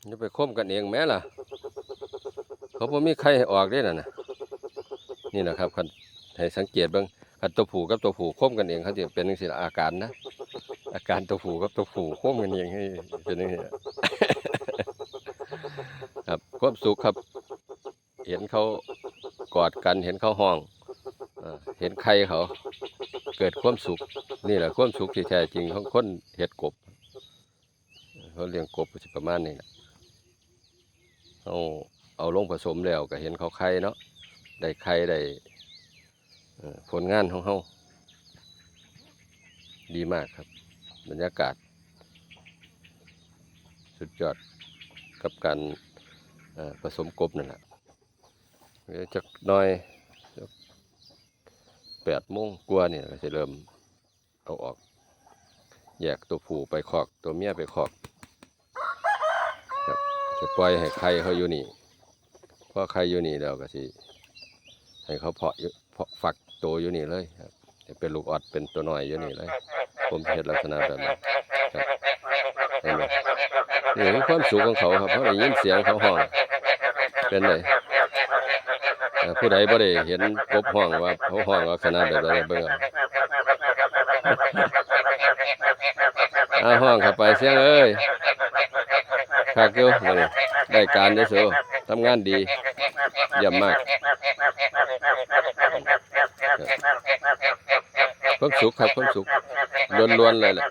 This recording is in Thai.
จะไปค้มกันเองแม้ล่ะเขาบ่มีใครให้ออกได้น่ะนะนี่นะครับคันให้สังเกตเบิ่งคันตัวผู้กับตัวผู้ค้มกันเองเขาจะเป็นจังซี่ล่ะอาการนะอาการตัวผู้กับตัวผู้ค้มกันเองให้เป็นจังซี่ครับความสุขครับเห็นเขากอดกันเห็นเขาห้องเห็นไข่เขาเกิดความสุขนี่แหละความสุขที่แท้จริงของคนเฮ็ดกบเขาเลี้ยงกบสิประมาณนี้แหละเอาลงผสมแล้วก็เห็นเขาไข่เนาะได้ไข่ได้ผลงานของเขาดีมากครับบรรยากาศสุดยอดกับการผสมกบนั่นแหละจักหน่อย8 โมงกว่านี่ก็จะเริ่มเอาออกแยกตัวผู้ไปคอกตัวเมียไปคอกครับจะปล่อยให้ไข่เขาอยู่นี่พอไข่อยู่นี่แล้วก็สิให้เขาเพาะฟักโตอยู่นี่เลยครับจะเป็นลูกออดเป็นตัวน้อยอยู่นี่เลยผมเห็นลักษณะแบบนี้ครับเห็นไหมนี่คือความสุขของเขาครับเพราะได้ยินเสียงเขาห้องเป็นไงผู้ใดบ่ได้เห็นกบห้องว่าเขาห้องลักษณะแบบใดเบิ่งห้องเข้าไปเสียงเอ้ยคักอยู่ได้การได้สูทำงานดีเยี่ยมมากความสุขครับความสุขล้วนๆเลยแหละ